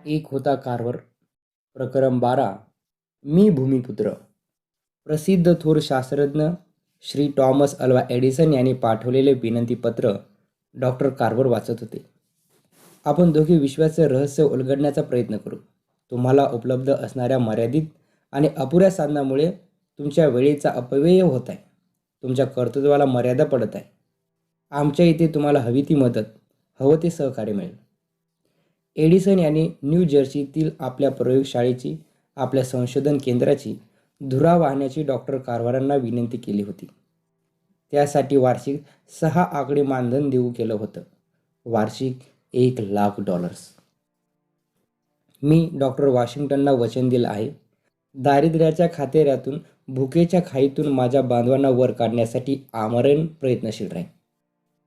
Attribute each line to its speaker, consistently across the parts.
Speaker 1: एक होता कार्व्हर. प्रकरण 12. मी भूमिपुत्र. प्रसिद्ध थोर शास्त्रज्ञ श्री टॉमस अल्वा एडिसन यांनी पाठवलेले विनंतीपत्र डॉक्टर कार्व्हर वाचत होते. आपण दोघे विश्वाचे रहस्य उलगडण्याचा प्रयत्न करू. तुम्हाला उपलब्ध असणाऱ्या मर्यादित आणि अपुऱ्या साधनामुळे तुमच्या वेळेचा अपव्यय होत आहे. तुमच्या कर्तृत्वाला मर्यादा पडत आहे. आमच्या इथे तुम्हाला हवी ती मदत, हवं ते सहकार्य मिळेल. एडिसन यांनी न्यू जर्सीतील आपल्या प्रयोगशाळेची, आपल्या संशोधन केंद्राची धुरा वाहण्याची डॉक्टर कार्व्हरांना विनंती केली होती. त्यासाठी वार्षिक 6 आकडे मानधन देऊ केलं होतं. वार्षिक $1,00,000. मी डॉक्टर वॉशिंग्टनला वचन दिलं आहे. दारिद्र्याच्या खातेऱ्यातून, भुकेच्या खाईतून माझ्या बांधवांना वर काढण्यासाठी आमरण प्रयत्नशील राहीन.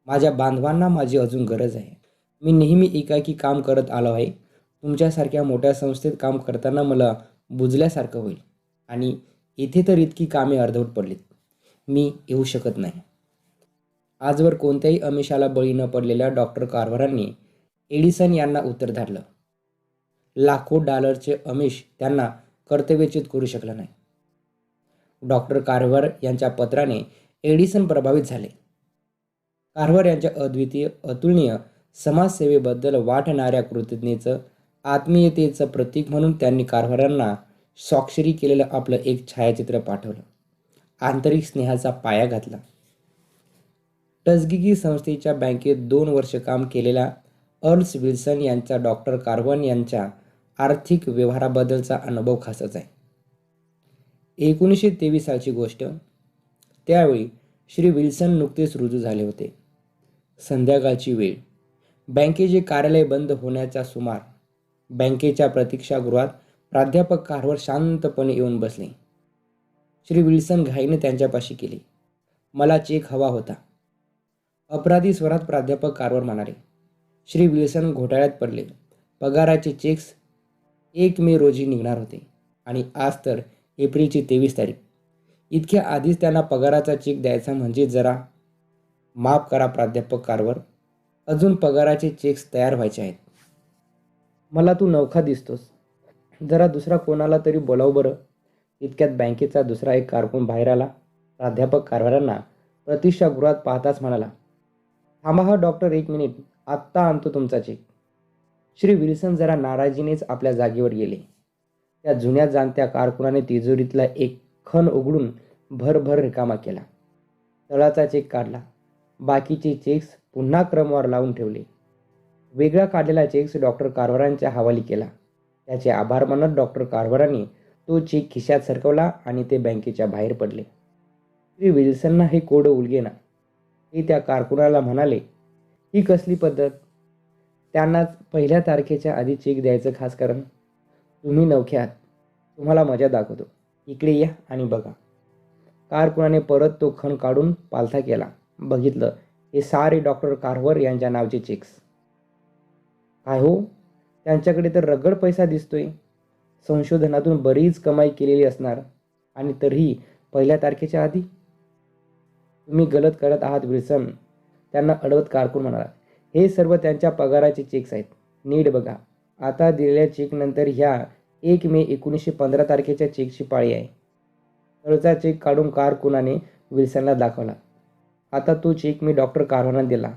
Speaker 1: माझ्या बांधवांना माझी अजून गरज आहे. मी नेहमी एकाकी काम करत आलो आहे. तुमच्यासारख्या मोठ्या संस्थेत काम करताना मला बुजल्यासारखं होईल आणि इथे तर इतकी कामे अर्धवट पडलीत. मी येऊ शकत नाही. आजवर कोणत्याही आमिषाला बळी न पडलेल्या डॉक्टर कार्व्हरांनी एडिसन यांना उत्तर धाडलं. लाखो डॉलरचे आमिष त्यांना कर्तव्यच्युत करू शकलं नाही. डॉक्टर कार्व्हर यांच्या पत्राने एडिसन प्रभावित झाले. कार्व्हर यांच्या अद्वितीय, अतुलनीय समाजसेवेबद्दल वाटणाऱ्या कृतज्ञतेचं, आत्मीयतेचं प्रतीक म्हणून त्यांनी कार्व्हरांना स्वाक्षरी केलेलं आपलं एक छायाचित्र पाठवलं. आंतरिक स्नेहाचा पाया घातला. टस्किगी संस्थेच्या बँकेत 2 वर्ष काम केलेल्या अर्ल्स विल्सन यांचा डॉक्टर कार्व्हर यांच्या आर्थिक व्यवहाराबद्दलचा अनुभव खासच आहे. 1923 सालची गोष्ट. त्यावेळी श्री विल्सन नुकतेच रुजू झाले होते. संध्याकाळची वेळ. बँकेचे कार्यालय बंद होण्याचा सुमार. बँकेच्या प्रतीक्षागृहात प्राध्यापक कार्व्हर शांतपणे येऊन बसले. श्री विल्सन घाईने त्यांच्यापाशी गेले. मला चेक हवा होता, अपराधी स्वरात प्राध्यापक कार्व्हर म्हणाले. श्री विल्सन घोटाळ्यात पडले. पगाराचे चेक्स 1 मे रोजी निघणार होते आणि आज तर एप्रिलची 23 तारीख. इतक्या आधीच त्यांना पगाराचा चेक द्यायचा म्हणजे जरा. माफ करा प्राध्यापक कार्व्हर, अजून पगाराचे चेक्स तयार व्हायचे आहेत. मला तू नवखा दिसतोस. जरा दुसरा कोणाला तरी बोलाव बरं. इतक्यात बँकेचा दुसरा एक कारकून बाहेर आला. प्राध्यापक कार्व्हरांना प्रतीक्षागृहात पाहताच म्हणाला, थांबा हा डॉक्टर, 1 मिनिट, आत्ता आणतो तुमचा चेक. श्री विल्सन जरा नाराजीनेच आपल्या जागेवर गेले. त्या जुन्या जाणत्या कारकुनाने तिजोरीतला एक खण उघडून भरभर रिकामा केला. तळाचा चेक काढला. बाकीचे चेक्स पुन्हा क्रमवार लावून ठेवले. वेगळा काढलेला चेक्स डॉक्टर कार्व्हरांच्या हवाली केला. त्याचे आभार मानत डॉक्टर कार्व्हरांनी तो चेक खिशात सरकवला आणि ते बँकेच्या बाहेर पडले. श्री विल्सनना हे कोडं उलगेना. ते त्या कारकुनाला म्हणाले, ही कसली पद्धत? त्यांनाच 1 तारखेच्या आधी चेक द्यायचं खास कारण? तुम्ही नवखे आहात. तुम्हाला मजा दाखवतो. इकडे या आणि बघा. कारकुनाने परत तो खण काढून पालथा केला. बघितलं, हे सारे डॉक्टर कार्व्हर यांच्या नावचे चेक्स. काय हो, त्यांच्याकडे तर रगड पैसा दिसतोय. संशोधनातून बरीच कमाई केलेली असणार आणि तरीही 1 तारखेच्या आधी? तुम्ही गलत करत आहात विल्सन, त्यांना अडवत कारकून म्हणाला. हे सर्व त्यांच्या पगाराचे चेक्स आहेत. नीट बघा. आता दिलेल्या चेकनंतर ह्या 1 मे 1915 तारखेच्या चेकची पाळी आहे. तळचा चेक काढून कारकुनाने विल्सनला दाखवला. आता तो चेक मी डॉक्टर कार्व्हरांना दिला.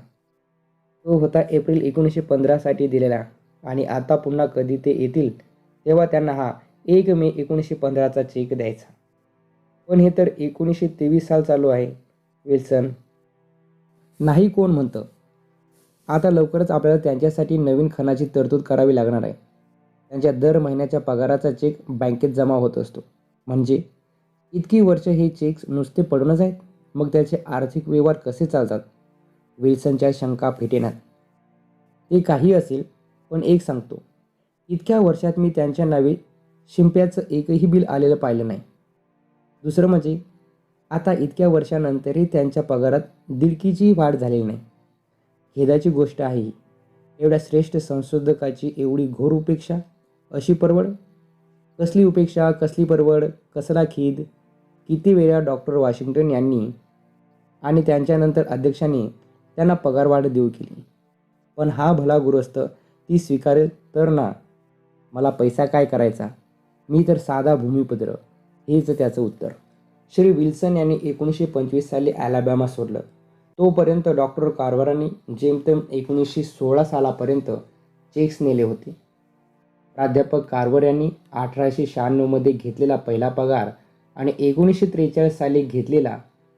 Speaker 1: तो होता एप्रिल 1915 साठी दिलेला आणि आता पुन्हा कधी ते येतील तेव्हा त्यांना हा 1 मे 1915 चा चेक द्यायचा. पण हे तर 1923 साल चालू आहे विल्सन. नाही कोण म्हणतं. आता लवकरच आपल्याला त्यांच्यासाठी नवीन खणाची तरतूद करावी लागणार आहे. त्यांच्या दर महिन्याच्या पगाराचा चेक बँकेत जमा होत असतो. म्हणजे इतकी वर्ष हे चेक्स नुसते पडूनच आहेत. मग त्याचे आर्थिक व्यवहार कसे चालतात? विल्सनच्या शंका फिटेनात. ते काही असेल, पण एक सांगतो, इतक्या वर्षात मी त्यांच्या नावे शिंप्याचं एकही बिल आलेलं पाहिलं नाही. दुसरं म्हणजे आता इतक्या वर्षानंतरही त्यांच्या पगारात दिडकीचीही वाढ झालेली नाही. खेदाची गोष्ट आहे ही. एवढ्या श्रेष्ठ संशोधकाची एवढी घोर उपेक्षा, अशी परवड? कसली उपेक्षा, कसली परवड, कसला खेद? किती वेळा डॉक्टर वॉशिंग्टन यांनी आणि त्यांच्यानंतर अध्यक्षांनी त्यांना पगारवाढ देऊ केली, पण हा भला गृहस्थ ती स्वीकारेल तर ना. मला पैसा काय करायचा, मी तर साधा भूमिपुत्र, हेच त्याचं उत्तर. श्री विल्सन यांनी 1925 साली ॲलाबामा सोडलं. तोपर्यंत डॉक्टर कार्व्हरांनी जेमतेम 1916 सालापर्यंत चेक्स नेले होते. प्राध्यापक कार्व्हर यांनी 1896 घेतलेला पहिला पगार आणि 1943 साली घेतलेला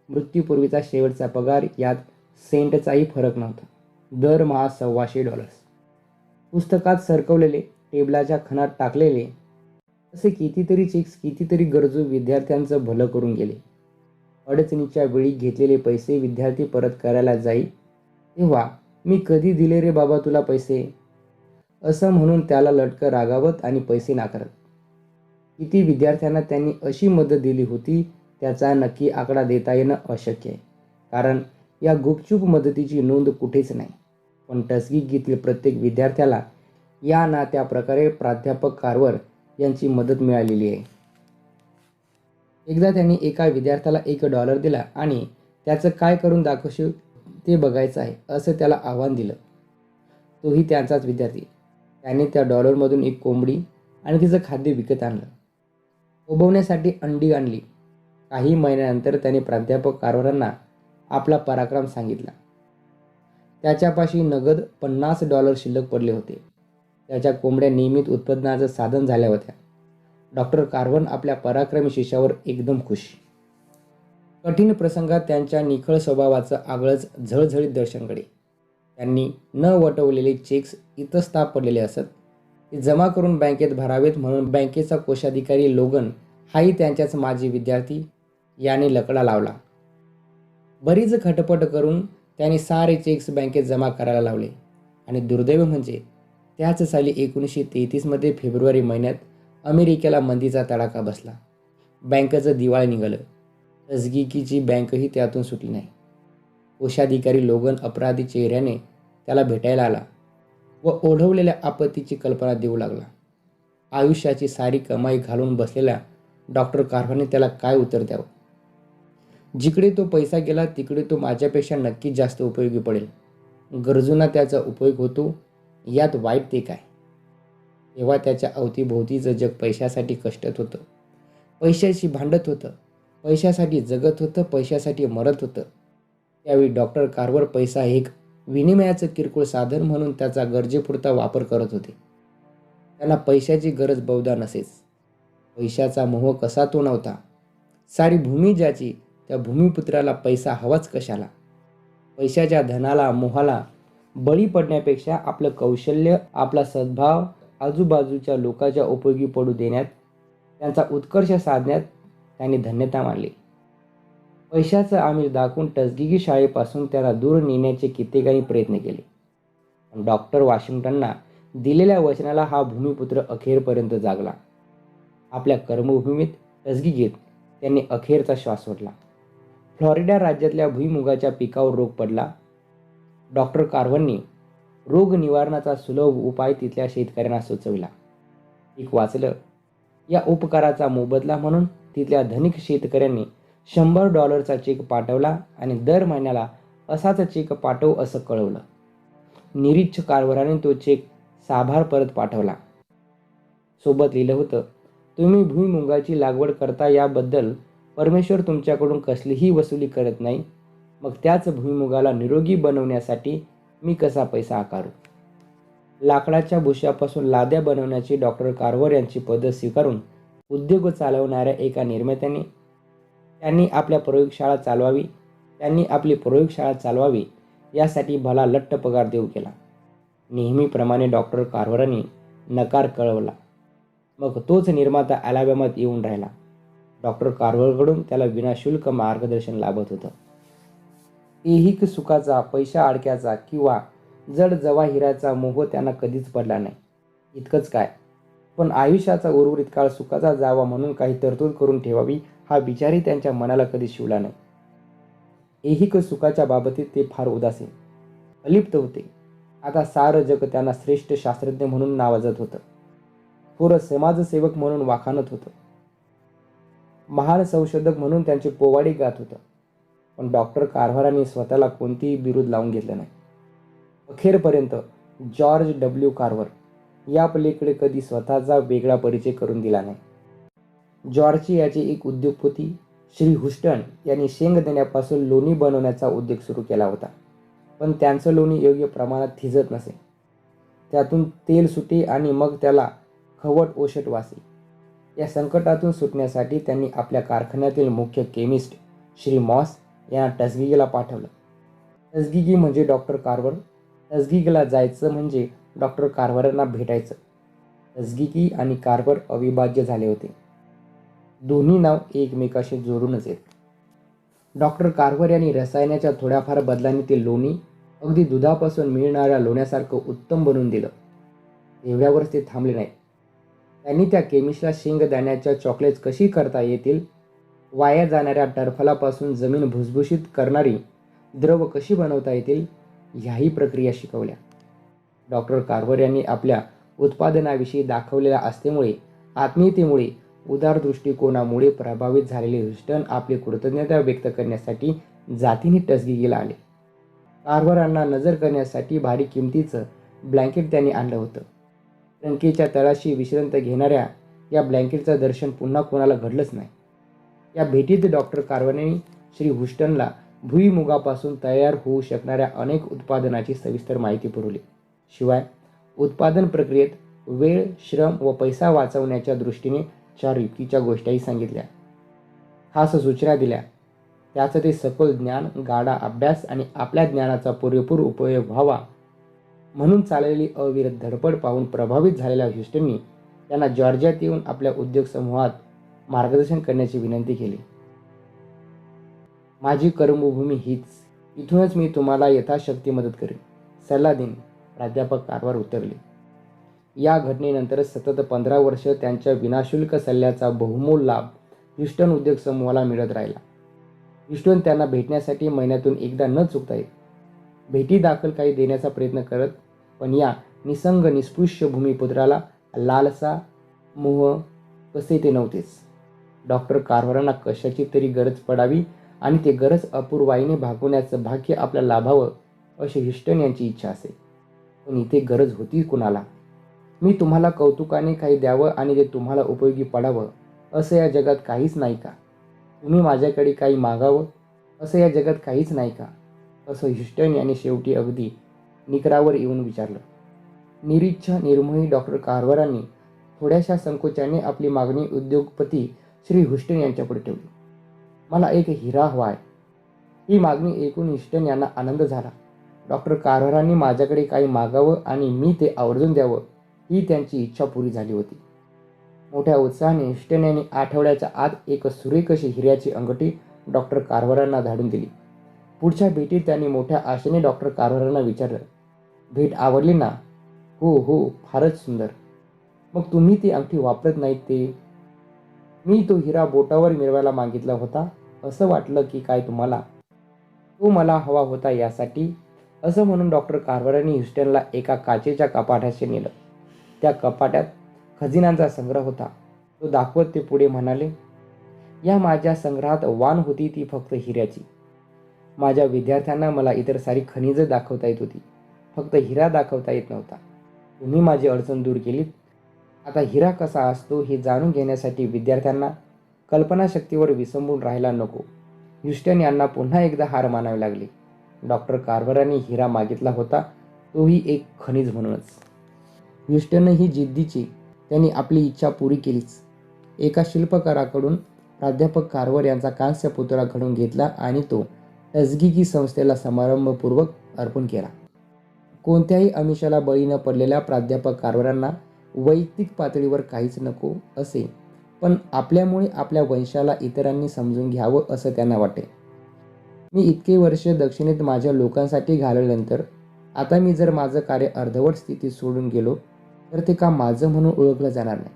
Speaker 1: मृत्यूपूर्वीचा शेवटचा पगार यात सेंटचाही फरक नव्हता. दरमहा $125. पुस्तकात सरकवलेले, टेबलाच्या खणात टाकलेले असे कितीतरी चेक्स कितीतरी गरजू विद्यार्थ्यांचं भलं करून गेले. अडचणीच्या वेळी घेतलेले पैसे विद्यार्थी परत करायला जाई तेव्हा, मी कधी दिले रे बाबा तुला पैसे, असं म्हणून त्याला लटकं रागावत आणि पैसे नाकारत. किती विद्यार्थ्यांना त्यांनी अशी मदत दिली होती त्याचा नक्की आकडा देता येणं अशक्य आहे, कारण या गुपचूप मदतीची नोंद कुठेच नाही. पण टस्किगीतील प्रत्येक विद्यार्थ्याला या ना त्या प्रकारे प्राध्यापक कार्व्हर यांची मदत मिळालेली आहे. एकदा त्यांनी एका विद्यार्थ्याला $1 दिला आणि त्याचं काय करून दाखवशील ते बघायचं आहे असं त्याला आव्हान दिलं. तोही त्यांचाच विद्यार्थी. त्याने त्या $1मधून एक कोंबडी आणि तिचं खाद्य विकत आणलं. उबवण्यासाठी अंडी आणली. काही महिन्यानंतर त्याने प्राध्यापक कार्व्हरांना आपला पराक्रम सांगितला. त्याच्यापाशी नगद $50 शिल्लक पडले होते. त्याच्या कोंबड्या नियमित उत्पन्नाचं साधन झाल्या होत्या. डॉक्टर कार्व्हर आपल्या पराक्रमी शिष्यावर एकदम खुश. कठीण प्रसंगात त्यांच्या निखळ स्वभावाचं आगळंच झळझळीत दर्शन घडे. त्यांनी न वटवलेले चेक्स इतस्ताप पडलेले असत. ते जमा करून बँकेत भरावेत म्हणून बँकेचा कोषाधिकारी लोगन हाही त्यांच्याच माजी विद्यार्थी याने लकडा लावला. बरीच खटपट करून त्याने सारे चेक्स बँकेत जमा करायला लावले आणि दुर्दैव म्हणजे त्याच साली 1933 फेब्रुवारी महिन्यात अमेरिकेला मंदीचा तडाखा बसला. बँकेचं दिवाळ निघालं. टस्किगीची बँकही त्यातून सुटली नाही. कोषाधिकारी लोगन अपराधी चेहऱ्याने त्याला भेटायला आला व ओढवलेल्या आपत्तीची कल्पना देऊ लागला. आयुष्याची सारी कमाई घालून बसलेल्या डॉक्टर कार्व्हरने त्याला काय उत्तर द्यावं. जिकडे तो पैसा गेला तिकडे तो माझ्यापेक्षा नक्कीच जास्त उपयोगी पडेल. गरजूंना त्याचा उपयोग होतो, यात वाईट ते काय. तेव्हा त्याच्या अवतीभोवतीचं जग पैशासाठी कष्टत होतं, पैशाशी भांडत होतं, पैशासाठी जगत होतं, पैशासाठी मरत होतं. त्यावेळी डॉक्टर कार्व्हर पैसा एक विनिमयाचं किरकोळ साधन म्हणून त्याचा गरजेपुरता वापर करत होते. त्यांना पैशाची गरज बहुधा नसेच. पैशाचा मोह कसा तो नव्हता. सारी भूमी ज्याची त्या भूमिपुत्राला पैसा हवाच कशाला. पैशाच्या धनाला मोहाला बळी पडण्यापेक्षा आपलं कौशल्य, आपला सद्भाव आजूबाजूच्या लोकांच्या उपयोगी पडू देण्यात, त्यांचा उत्कर्ष साधण्यात त्यांनी धन्यता मानली. पैशाचं आमिष दाखवून टस्किगी शाळेपासून त्याला दूर नेण्याचे कित्येकांनी प्रयत्न केले. पण डॉक्टर वॉशिंग्टनना दिलेल्या वचनाला हा भूमिपुत्र अखेरपर्यंत जागला. आपल्या कर्मभूमीत टस्किगीत त्यांनी अखेरचा श्वास सोडला. फ्लॉरिडा राज्यातल्या भुईमुगाच्या पिकावर रोग पडला. डॉक्टर कार्व्हरनी रोग निवारणाचा सुलभ उपाय तिथल्या शेतकऱ्यांना सुचविला. पीक वाचलं. या उपकाराचा मोबदला म्हणून तिथल्या धनिक शेतकऱ्यांनी $100चा चेक पाठवला आणि दर महिन्याला असाच चेक पाठव असं कळवलं. निरीच्छ कार्व्हराने तो चेक साभार परत पाठवला. सोबत लिहिलं होतं, तुम्ही भुईमुगाची लागवड करता याबद्दल परमेश्वर तुमच्याकडून कसलीही वसुली करत नाही. मग त्याच भुईमुगाला निरोगी बनवण्यासाठी मी कसा पैसा आकारू. लाकडाच्या भुशापासून लाद्या बनवण्याची डॉक्टर कार्व्हर यांची पद्धत स्वीकारून उद्योग चालवणाऱ्या एका निर्मात्याने त्यांनी आपली प्रयोगशाळा चालवावी यासाठी भला लट्ट पगार देऊ केला. नेहमीप्रमाणे डॉक्टर कार्व्हरांनी नकार कळवला. मग तोच निर्माता ॲलाबामात येऊन राहिला. डॉक्टर कार्व्हरकडून त्याला विनाशुल्क मार्गदर्शन लाभत होतं. ऐहिक सुखाचा, पैसा अडक्याचा किंवा जड जवाहिराचा मोह त्यांना कधीच पडला नाही. इतकंच काय, पण आयुष्याचा उर्वरित काळ सुखाचा जावा म्हणून काही तरतूद करून ठेवावी हा विचारही त्यांच्या मनाला कधी शिवला नाही. ऐहिक सुखाच्या बाबतीत ते फार उदासीन, अलिप्त होते. आता सारं जग त्यांना श्रेष्ठ शास्त्रज्ञ म्हणून नावाजत होतं. थोर समाजसेवक म्हणून वाखाणत होतं. महान संशोधक म्हणून त्यांचे पोवाडे गात होतं. पण डॉक्टर कार्व्हरांनी स्वतःला कोणतीही बिरुद लावून घेतलं नाही. अखेरपर्यंत जॉर्ज W. कार्व्हर या पलीकडे कधी स्वतःचा वेगळा परिचय करून दिला नाही. जॉर्जियाचे एक उद्योगपती श्री हुस्टन यांनी शेंग देण्यापासून लोणी बनवण्याचा उद्योग सुरू केला होता. पण त्यांचं लोणी योग्य प्रमाणात थिजत नसे. त्यातून तेल सुटे आणि मग त्याला खवट ओशट वासे. या संकटातून सुटण्यासाठी त्यांनी आपल्या कारखान्यातील मुख्य केमिस्ट श्री मॉस यांना टस्गिगीला पाठवलं. टस्गिगी म्हणजे डॉक्टर कार्व्हर. टस्गिगीला जायचं म्हणजे डॉक्टर कार्व्हरांना भेटायचं. टस्गिगी आणि कार्व्हर अविभाज्य झाले होते. दोन्ही नाव एकमेकाशी जोडूनच येत. डॉक्टर कार्व्हर यांनी रसायनाच्या थोड्याफार बदलांनी ते लोणी अगदी दुधापासून मिळणाऱ्या लोण्यासारखं उत्तम बनवून दिलं. एवढ्यावरच ते थांबले नाहीत. त्यांनी त्या केमिस्टला शेंगदाण्याच्या चॉकलेट्स कशी करता येतील, वाया जाणाऱ्या टरफलापासून जमीन भुसभुशीत करणारी द्रव कशी बनवता येतील, ह्याही प्रक्रिया शिकवल्या. डॉक्टर कार्व्हर यांनी आपल्या उत्पादनाविषयी दाखवलेल्या आस्थेमुळे, आत्मीयतेमुळे, उदार दृष्टिकोनामुळे प्रभावित झालेले ह्युस्टन आपली कृतज्ञता व्यक्त करण्यासाठी जातीने टस्गिगीला आले. कार्व्हरांना नजर करण्यासाठी भारी किमतीचं ब्लँकेट त्यांनी आणलं होतं. टंकीच्या तळाशी विश्रांती घेणाऱ्या या ब्लँकेटचं दर्शन पुन्हा कोणाला घडलंच नाही. या भेटीत डॉक्टर कार्व्हरने श्री हुस्टनला भुईमुगापासून तयार होऊ शकणाऱ्या अनेक उत्पादनाची सविस्तर माहिती पुरवली. शिवाय उत्पादन प्रक्रियेत वेळ, श्रम व पैसा वाचवण्याच्या दृष्टीने 4 युक्तीच्या गोष्टीही सांगितल्या. खास सूचना दिल्या. त्याचं ते सखोल ज्ञान, गाढा अभ्यास आणि आपल्या ज्ञानाचा पुरेपूर उपयोग व्हावा म्हणून चाललेली अविरत धडपड पाहून प्रभावित झालेल्या ह्युस्टननी त्यांना जॉर्जियात येऊन आपल्या उद्योग समूहात मार्गदर्शन करण्याची विनंती केली. माझी कर्मभूमी हीच. इथूनच मी तुम्हाला यथाशक्ती मदत करेन, सल्ला देईन, प्राध्यापक कार्व्हर उतरले. या घटनेनंतर सतत 15 वर्ष त्यांच्या विनाशुल्क सल्ल्याचा बहुमोल लाभ ह्युस्टन उद्योग समूहाला मिळत राहिला. ह्युस्टन त्यांना भेटण्यासाठी महिन्यातून एकदा न चुकता येत. भेटी दाखल काही देण्याचा प्रयत्न करत, पण या निसंग निस्पृश्य भूमिपुत्राला लालसा, मोह कसे ते नव्हतेच. डॉक्टर कार्व्हरांना कशाची तरी गरज पडावी आणि ते गरज अपूर्वाईने भागवण्याचं भाग्य आपल्या लाभावं अशी ह्युस्टन यांची इच्छा असे. पण इथे गरज होती कुणाला? मी तुम्हाला कौतुकाने काही द्यावं आणि ते तुम्हाला उपयोगी पडावं असं या जगात काहीच नाही का? तुम्ही माझ्याकडे काही मागावं असं या जगात काहीच नाही का? असं ह्युस्टन यांनी शेवटी अगदी निकरावर येऊन विचारलं. निरीच्छा निर्मोही डॉक्टर कार्व्हरांनी थोड्याशा संकोचाने आपली मागणी उद्योगपती श्री ह्युस्टन यांच्यापुढे ठेवली. मला एक हिरा हवा आहे. ही मागणी ऐकून ह्युस्टन यांना आनंद झाला. डॉक्टर कार्व्हरांनी माझ्याकडे काही मागावं आणि मी ते आवर्जून द्यावं ही त्यांची इच्छा पुरी झाली होती. मोठ्या उत्साहाने ह्युस्टन यांनी आठवड्याच्या आत एक सुरेख अशी हिऱ्याची अंगठी डॉक्टर कार्व्हरांना धाडून दिली. पुढच्या भेटीत त्यांनी मोठ्या आशेने डॉक्टर कार्व्हरांना विचारलं, भेट आवडली ना? हो हो, फारच सुंदर. मग तुम्ही ती अंगठी वापरत नाहीत ते? मी तो हिरा बोटावर मिरवायला मागितला होता. असं वाटलं की काय तुम्हाला? तो मला हवा होता यासाठी. असं म्हणून डॉक्टर कार्व्हरांनी ह्युस्टनला एका काचेच्या कपाटाशी नेलं. त्या कपाटात खजिन्यांचा संग्रह होता. तो दाखवत ते पुढे म्हणाले, या माझ्या संग्रहात वाण होती ती फक्त हिऱ्याची. माझ्या विद्यार्थ्यांना मला इतर सारी खनिजं दाखवता येत होती, फक्त हिरा दाखवता येत नव्हता. तुम्ही माझी अडचण दूर केलीत. आता हिरा कसा असतो हे जाणून घेण्यासाठी विद्यार्थ्यांना कल्पनाशक्तीवर विसंबून राहायला नको. ह्युस्टन यांना पुन्हा एकदा हार मानावी लागली. डॉक्टर कार्व्हरांनी हिरा मागितला होता, तोही एक खनिज म्हणूनच. ह्युस्टनही जिद्दीची. त्यांनी आपली इच्छा पुरी केलीच. एका शिल्पकाराकडून प्राध्यापक कार्व्हर यांचा कांस्य पुतळा घडवून घेतला आणि तो टस्गिगी संस्थेला समारंभपूर्वक अर्पण केला. कोणत्याही आमिषाला बळी न पडलेल्या प्राध्यापक कार्व्हरांना वैयक्तिक पातळीवर काहीच नको असे, पण आपल्यामुळे आपल्या वंशाला इतरांनी समजून घ्यावं असं त्यांना वाटे. मी इतके वर्ष दक्षिणेत माझ्या लोकांसाठी घालवल्यानंतर आता मी जर माझं कार्य अर्धवट स्थितीत सोडून गेलो तर ते काम माझं म्हणून ओळखलं जाणार नाही.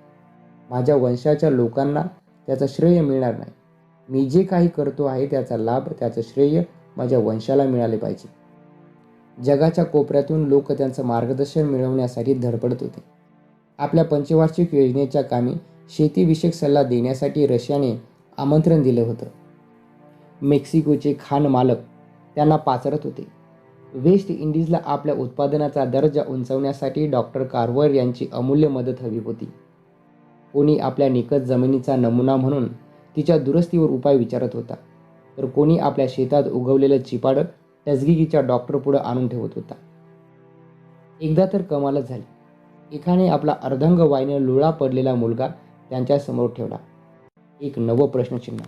Speaker 1: माझ्या वंशाच्या लोकांना त्याचं श्रेय मिळणार नाही. मी जे काही करतो आहे त्याचा लाभ, त्याचं श्रेय माझ्या वंशाला मिळाले पाहिजे. जगाच्या कोपऱ्यातून लोक त्यांचं मार्गदर्शन मिळवण्यासाठी धडपडत होते. आपल्या पंचवार्षिक योजनेच्या कामी शेतीविषयक सल्ला देण्यासाठी रशियाने आमंत्रण दिलं होतं. मेक्सिकोचे खान मालक त्यांना पाचारत होते. वेस्ट इंडिजला आपल्या उत्पादनाचा दर्जा उंचावण्यासाठी डॉक्टर कार्व्हर यांची अमूल्य मदत हवी होती. कोणी आपल्या निकट जमिनीचा नमुना म्हणून तिच्या दुरुस्तीवर उपाय विचारत होता, तर कोणी आपल्या शेतात उगवलेलं चिपाड टसगिगीच्या डॉक्टर पुढे आणून ठेवत होता. एकदा तर कमालच झाली. एकाने आपला अर्धांग वाईने लुळा पडलेला मुलगा त्यांच्या समोर ठेवला. एक नवं प्रश्नचिन्ह.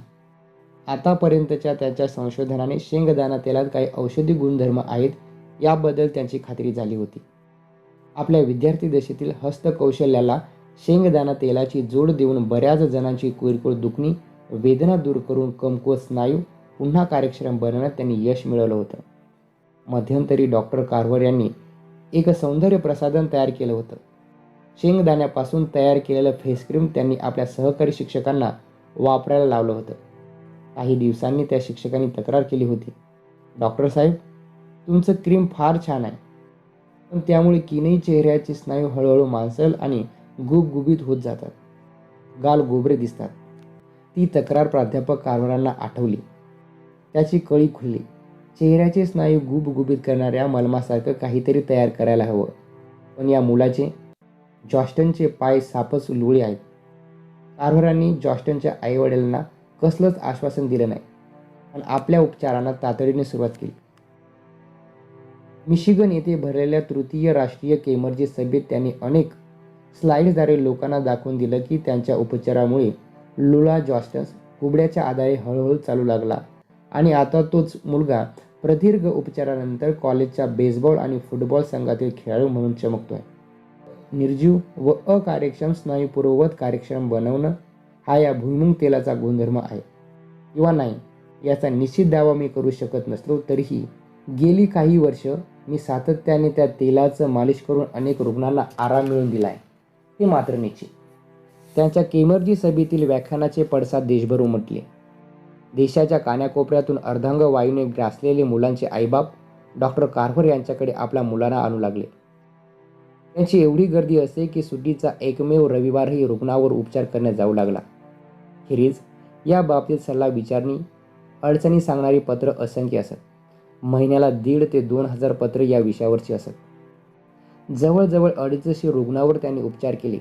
Speaker 1: आतापर्यंतच्या त्याच्या संशोधनाने शेंगदाणा तेलात काही औषधी गुणधर्म आहेत याबद्दल त्यांची खात्री झाली होती. आपल्या विद्यार्थी दशेतील हस्तकौशल्याला शेंगदाणा तेलाची जोड देऊन बऱ्याच जणांची किरकोळ दुखणी, वेदना दूर करून कमकुवत स्नायू पुन्हा कार्यक्षम बनवण्यात त्यांनी यश मिळवलं होतं. मध्यंतरी डॉक्टर कार्व्हर यांनी एक सौंदर्य प्रसाधन तयार केलं होतं. शेंगदाण्यापासून तयार केलेलं फेस क्रीम त्यांनी आपल्या सहकारी शिक्षकांना वापरायला लावलं होतं. काही दिवसांनी त्या शिक्षकांनी तक्रार केली होती, "डॉक्टर साहेब, तुमचं क्रीम फार छान आहे, पण त्यामुळे किनई चेहऱ्याचे स्नायू हळूहळू मांसल आणि गुबगुबीत होत जातात. गाल गोबरे दिसतात." ती तक्रार प्राध्यापक कार्व्हरांना आठवली. त्याची कळी खुलली. चेहऱ्याचे स्नायू गुबगुबीत करणाऱ्या मलमासारखं काहीतरी तयार करायला हवं. पण या मुलाचे, जॉस्टनचे पाय सापच लुळे आहेत. कार्व्हरांनी जॉस्टनच्या आईवडिलांना कसलंच आश्वासन दिलं नाही, पण आपल्या उपचारांना तातडीने सुरुवात केली. मिशिगन येथे भरलेल्या तृतीय राष्ट्रीय केमर्जी सभेत त्यांनी अनेक स्लाइड्सद्वारे लोकांना दाखवून दिलं की त्यांच्या उपचारामुळे लुळा जॉस्टन्स कुबड्याच्या आधारे हळूहळू चालू लागला आणि आता तोच मुलगा प्रदीर्घ उपचारानंतर कॉलेजच्या बेसबॉल आणि फुटबॉल संघातील खेळाडू म्हणून चमकतोय. निर्जीव व अकार्यक्षम स्नायू पूर्ववत कार्यक्षम बनवणं हा या भुईमुग तेलाचा गुणधर्म आहे किंवा नाही याचा निश्चित दावा मी करू शकत नसलो तरीही गेली काही वर्ष मी सातत्याने त्या तेलाचं मालिश करून अनेक रुग्णांना आराम मिळवून दिला आहे, ते मात्र निश्चित. त्यांच्या केमर्जी सभेतील व्याख्यानाचे पडसाद देशभर उमटले. देशाच्या कानाकोपऱ्यातून अर्धांग वायूने ग्रासलेले मुलांचे आईबाप डॉक्टर कार्व्हर यांच्याकडे आपल्या मुलांना आणू लागले. त्यांची एवढी गर्दी असे की सुट्टीचा एकमेव रविवारही रुग्णावर उपचार करण्यात जाऊ लागला. खेरीज या बाबतीत सल्ला विचारणी, अडचणी सांगणारी पत्र असंख्य असत. महिन्याला 1,500 ते 2,000 पत्र या विषयावरची असत. जवळजवळ 250 रुग्णावर त्यांनी उपचार केले.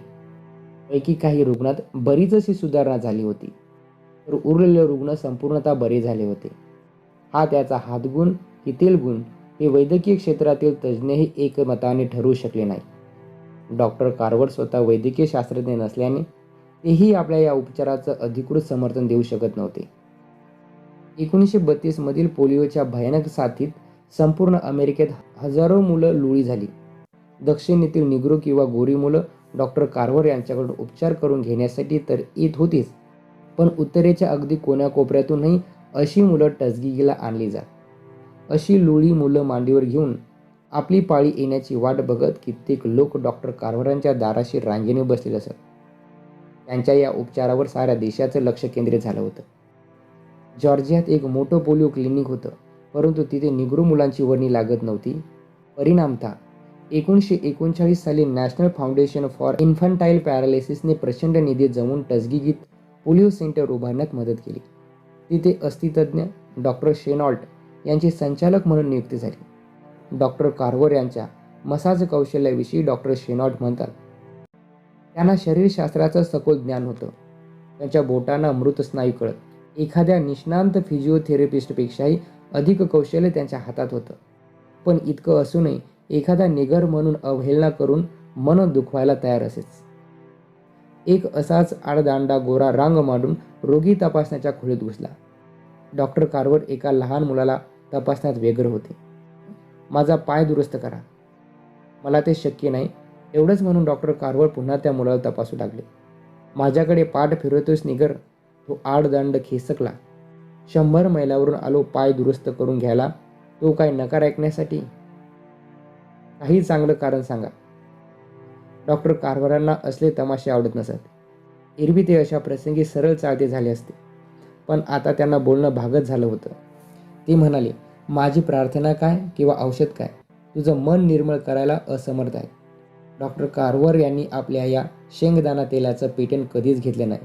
Speaker 1: पैकी काही रुग्णात बरीचशी सुधारणा झाली होती, तर उरलेले रुग्ण संपूर्णतः बरे झाले होते. हा त्याचा हातगुण की तेलगुण हे वैद्यकीय क्षेत्रातील तज्ज्ञही एकमताने ठरवू शकले नाही. डॉक्टर कार्व्हर स्वतः वैद्यकीय शास्त्रज्ञ नसल्याने तेही आपल्या या उपचाराचं अधिकृत समर्थन देऊ शकत नव्हते. 1932 मधील पोलिओच्या भयानक साथीत संपूर्ण अमेरिकेत हजारो मुलं लुळी झाली. दक्षिणेतील निग्रो किंवा गोरी मुलं डॉक्टर कार्व्हर यांच्याकडून उपचार करून घेण्यासाठी तर येत होतीच, पण उत्तरेच्या अगदी कोण्याकोपऱ्यातूनही अशी मुलं टसगिगीला आणली जात. अशी लुळी मुलं मांडीवर घेऊन आपली पाळी येण्याची वाट बघत कित्येक लोक डॉक्टर कार्व्हरांच्या दाराशी रांगेने बसलेले असत. त्यांच्या या उपचारावर साऱ्या देशाचं लक्ष केंद्रित झालं होतं. जॉर्जियात एक मोठं पोलिओ क्लिनिक होतं, परंतु तिथे निग्रो मुलांची वर्णी लागत नव्हती. परिणामतः 1939 साली नॅशनल फाउंडेशन फॉर इन्फंटाईल पॅरालिसिसने प्रचंड निधी जमवून टसगिगीत पोलिओ सेंटर उभारण्यात मदत केली. तिथे अस्थितज्ञ डॉक्टर शेनॉल्ट यांची संचालक म्हणून नियुक्ती झाली. डॉक्टर कार्व्हर यांच्या मसाज कौशल्याविषयी डॉक्टर शेनॉल्ट म्हणतात, त्यांना शरीरशास्त्राचं सखोल ज्ञान होतं. त्यांच्या बोटांना मृत स्नायू कळत. एखाद्या निष्णांत फिजिओथेरपिस्टपेक्षाही अधिक कौशल्य त्यांच्या हातात होतं. पण इतकं असूनही एखादा निगर म्हणून अवहेलना करून मन दुखवायला तयार असेच. एक असाच आडदांडा गोरा रांग मांडून रोगी तपासण्याच्या खोलीत घुसला. डॉक्टर कार्व्हर एका लहान मुलाला तपासण्यात व्यग्र होते. "माझा पाय दुरुस्त करा." "मला ते शक्य नाही." एवढंच म्हणून डॉक्टर कार्व्हर पुन्हा त्या मुलाला तपासू लागले. "माझ्याकडे पाठ फिरवतोयस निगर?" तो आडदांड खेचकला. 100 मैलावरून आलो पाय दुरुस्त करून घ्यायला, तो काय नकार ऐकण्यासाठी? काही चांगलं कारण सांगा. डॉक्टर कार्व्हरांना असले तमाशे आवडत नसत. एरवी ते अशा प्रसंगी सरळ चालते झाले असते, पण आता त्यांना बोलणं भागच झालं होतं. ते म्हणाले, "माझी प्रार्थना काय किंवा औषध काय तुझं मन निर्मळ करायला असमर्थ आहे." डॉक्टर कार्व्हर यांनी आपल्या या शेंगदाणा तेलाचं पेटंट कधीच घेतलं नाही.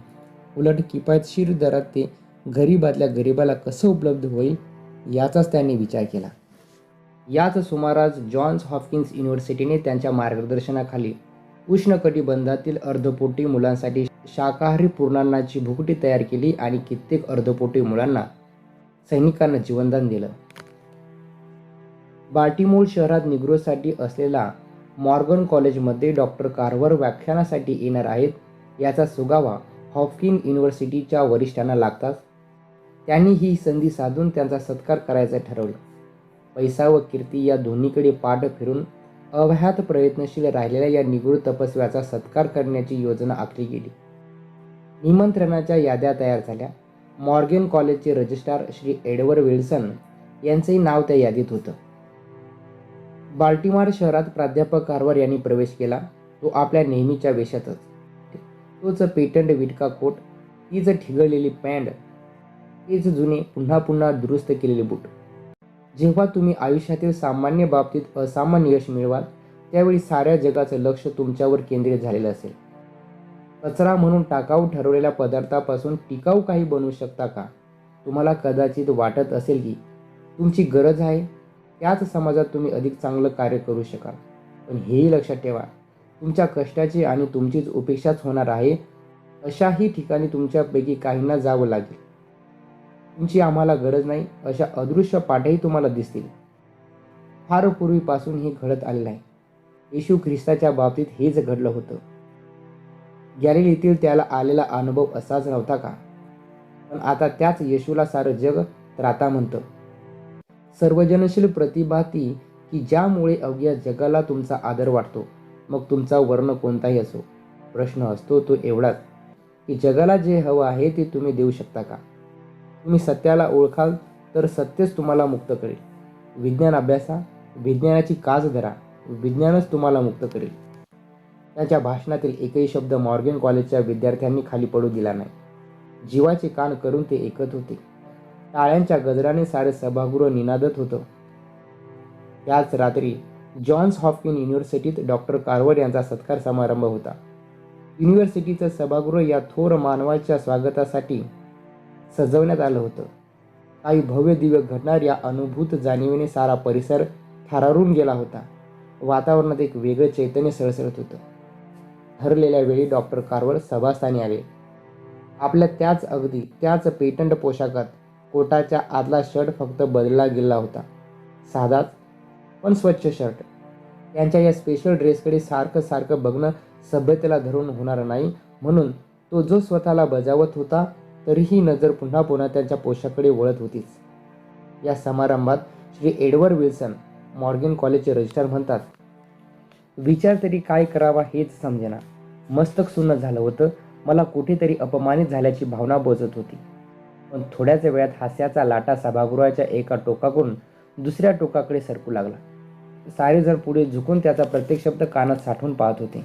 Speaker 1: उलट किफायतशीर दरात ते गरीबातल्या गरीबाला कसं उपलब्ध होईल याचाच त्यांनी विचार केला. याच सुमारास जॉन्स हॉपकिन्स युनिव्हर्सिटीने त्यांच्या मार्गदर्शनाखाली उष्णकटिबंधातील अर्धपोटी मुलांसाठी शाकाहारी पूर्णान्नाची भुकटी तयार केली आणि कित्येक अर्धपोटी मुलांना सैनिकांना जीवनदान दिलं. बाल्टिमोर शहरात निग्रोसाठी असलेला मॉर्गन कॉलेजमध्ये डॉक्टर कार्व्हर व्याख्यानासाठी येणार आहेत याचा सुगावा हॉपकिन युनिव्हर्सिटीच्या वरिष्ठांना लागताच त्यांनी ही संधी साधून त्यांचा सत्कार करायचं ठरवलं. पैसा व कीर्ती या दोन्हीकडे पाठ फिरून अव्याहत प्रयत्नशील राहिलेल्या या निगृढ तपस्व्याचा सत्कार करण्याची योजना आखली गेली. निमंत्रणाच्या याद्या तयार झाल्या. मॉर्गन कॉलेजचे रजिस्ट्रार श्री एडवर्ड विल्सन यांचंही नाव त्या यादीत होतं. बाल्टिमोर शहरात प्राध्यापक कार्व्हर यांनी प्रवेश केला. तो आपल्या नेहमीच्या वेशातच. तोच पेटंट विटका कोट, तीच ठिगळलेली पॅन्ट, तेच जुने पुन्हा पुन्हा दुरुस्त केलेले बूट. जेव्हा तुम्ही आयुष्यातील सामान्य बाबतीत असामान्य यश मिळवाल त्यावेळी साऱ्या जगाचं लक्ष तुमच्यावर केंद्रित झालेलं असेल. कचरा म्हणून टाकाऊ ठरवलेल्या पदार्थापासून टिकाऊ काही बनवू शकता का? तुम्हाला कदाचित वाटत असेल की तुमची गरज आहे त्याच समाजात तुम्ही अधिक चांगलं कार्य करू शकाल. पण हेही लक्षात ठेवा, तुमच्या कष्टाची आणि तुमचीच उपेक्षाच होणार आहे अशाही ठिकाणी तुमच्यापैकी काहींना जावं लागेल. तुमची आम्हाला गरज नाही अशा अदृश्य पाठही तुम्हाला दिसतील. फार पूर्वीपासून हे घडत आलेलं आहे. येशू ख्रिस्ताच्या बाबतीत हेच घडलं होतं. गॅलिलीतील त्याला आलेला अनुभव असाच नव्हता का? पण आता त्याच येशूला सारं जग त्राता म्हणतं. सर्वजनशील प्रतिभा ती की ज्यामुळे अवघ्या जगाला तुमचा आदर वाटतो, मग तुमचा वर्ण कोणताही असो. प्रश्न असतो तो एवढाच की जगाला जे हवं आहे ते तुम्ही देऊ शकता का? तुम्ही सत्याला ओळखाल तर सत्यच तुम्हाला मुक्त करेल. विज्ञान अभ्यासा, विज्ञानाची कास धरा, विज्ञानच तुम्हाला मुक्त करेल. त्याच्या भाषणातील एकही शब्द मॉर्गन कॉलेजच्या विद्यार्थ्यांनी खाली पडू दिला नाही. जीवाचे कान करून ते ऐकत होते. टाळ्यांच्या गजराने सारे सभागृह निनादत होतं. त्याच रात्री जॉन्स हॉपकिन युनिव्हर्सिटीत डॉक्टर कार्व्हर यांचा सत्कार समारंभ होता. युनिव्हर्सिटीचं सभागृह या थोर मानवाच्या स्वागतासाठी सजवण्यात आलं होतं. काही भव्य दिव्य घडणार या अनुभूत जाणीवेने सारा परिसर थरारून गेला होता. वातावरणात एक वेगळं चैतन्य सळसळत होतं. ठरलेल्या वेळी डॉक्टर कार्व्हर सभास्थानी आले. आपल्या त्याच पेटंट पोशाखात. कोटाच्या आतला शर्ट फक्त बदलला गेला होता. साधाच पण स्वच्छ शर्ट. त्यांच्या या स्पेशल ड्रेसकडे सारखं बघणं सभ्यतेला धरून होणार नाही म्हणून तो जो स्वतःला बजावत होता तरीही नजर पुन्हा पुन्हा त्यांच्या पोशाखाकडे वळत होतीच. या समारंभात श्री एडवर्ड विल्सन, मॉर्गन कॉलेजचे रजिस्ट्रार म्हणतात, विचार तरी काय करावा हेच समजेना. मस्तक सुन्न झालं होतं. मला कुठेतरी अपमानित झाल्याची भावना बोचत होती. पण थोड्याच वेळात हास्याचा लाटा सभागृहाच्या एका टोकाकडून दुसऱ्या टोकाकडे सरकू लागला. सारेजण पुढे झुकून त्याचा प्रत्येक शब्द कानात साठवून पाहत होते.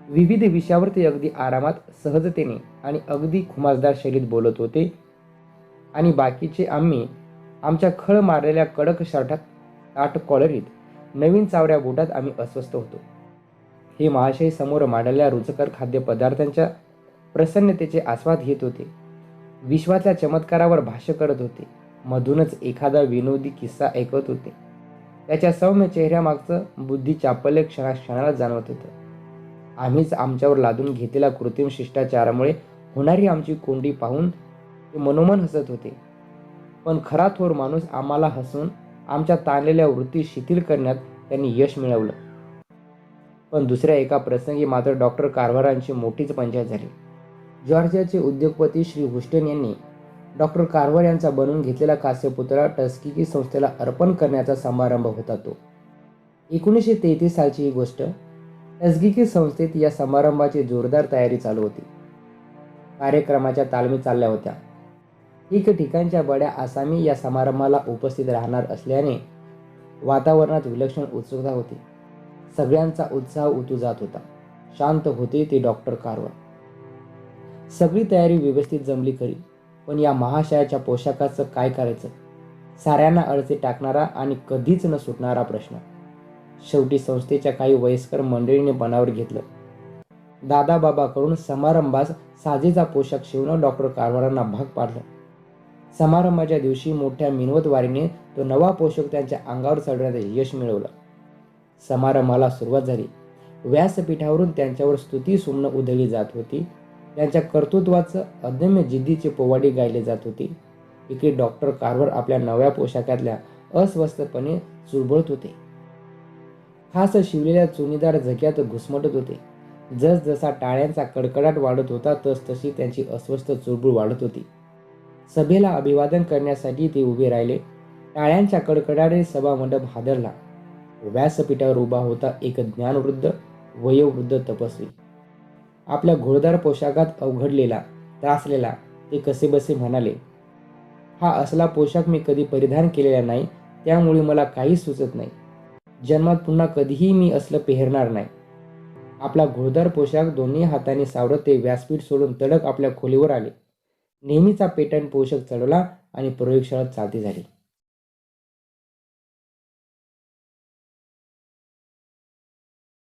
Speaker 1: विविध विषयावर ते अगदी आरामात, सहजतेने आणि अगदी खुमासदार शैलीत बोलत होते आणि बाकीचे आम्ही आमच्या खळ मारलेल्या कडक शर्टात, ताठ कॉलरीत, नवीन चावऱ्या बुटात आम्ही अस्वस्थ होतो. हे महाशय समोर मांडलेल्या रुचकर खाद्यपदार्थांच्या प्रसन्नतेचे आस्वाद घेत होते. विश्वातल्या चमत्कारावर भाष्य करत होते. मधूनच एखादा विनोदी किस्सा ऐकत होते. त्याच्या सौम्य चेहऱ्यामागचं बुद्धी चापल्य क्षणाला जाणवत होतं. आम्हीच आमच्यावर लादून घेतलेल्या कृत्रिम शिष्टाचारामुळे होणारी आमची कोंडी पाहून ते मनोमन हसत होते. पण खरा थोर माणूस आम्हाला हसून आमच्या ताणलेल्या वृत्ती शिथिल करण्यात त्यांनी यश मिळवलं. पण दुसऱ्या एका प्रसंगी मात्र डॉक्टर कार्व्हरांची मोठीच पंचायत झाली. जॉर्जियाचे उद्योगपती श्री हुस्टन यांनी डॉक्टर कार्व्हर यांचा बनवून घेतलेला कांस्यपुतळा टस्किकी संस्थेला अर्पण करण्याचा समारंभ होता तो. 1933 सालची ही गोष्ट. टस्किकी संस्थेत या समारंभाची जोरदार तयारी चालू होती. कार्यक्रमाच्या तालमी चालल्या होत्या. ठिकठिकाणच्या बड्या आसामी या समारंभाला उपस्थित राहणार असल्याने वातावरणात विलक्षण उत्सुकता होती. सगळ्यांचा उत्साह उतू जात होता. शांत होते ते डॉक्टर कार्व्हर. सगळी तयारी व्यवस्थित जमली खरी, पण या महाशयाच्या पोशाखाचं काय करायचं? साऱ्यांना अडचे टाकणारा आणि कधीच न सुटणारा प्रश्न. शेवटी संस्थेच्या काही वयस्कर मंडळीने मनावर घेतलं. दादाबाबाकडून समारंभास साजेचा पोशाख शिवणं डॉक्टर कार्व्हरांना भाग पाडलं. समारंभाच्या दिवशी मोठ्या मिनवत वारीने तो नवा पोषक त्यांच्या अंगावर चढवण्यात यश मिळवलं. समारंभाला सुरुवात झाली. व्यासपीठावरून त्यांच्यावर स्तुती सुमनं उधळली जात होती. त्यांच्या कर्तृत्वाचं अदम्य जिद्दीचे पोवाडे गायले जात होते. इकडे डॉक्टर कार्व्हर आपल्या नव्या पोशाखातल्या अस्वस्थपणे चुळबुळत होते. खास शिवलेल्या चुनीदार झग्यात घुसमटत होते. जसजसा टाळ्यांचा कडकडाट वाढत होता तसतशी त्यांची अस्वस्थ चुळबुळ वाढत होती. सभेला अभिवादन करण्यासाठी ते उभे राहिले. टाळ्यांच्या कडकडाटाने सभामंडप हादरला. व्यासपीठावर उभा होता एक ज्ञानवृद्ध वयोवृद्ध तपस्वी. आपल्या घोळदार पोशाखात अवघडलेला त्रासलेला ते कसेबसे म्हणाले, हा असला पोशाख मी कधी परिधान केलेला नाही, त्यामुळे मला काहीच सुचत नाही. जन्मात पुन्हा कधीही मी असलं पेहरणार नाही. आपला घोळदार पोशाख दोन्ही हातांनी सावरत ते व्यासपीठ सोडून तडक आपल्या खोलीवर आले. नेहमीचा पेटंट पोशाख चढवला आणि प्रयोगशाळा चालती झाली.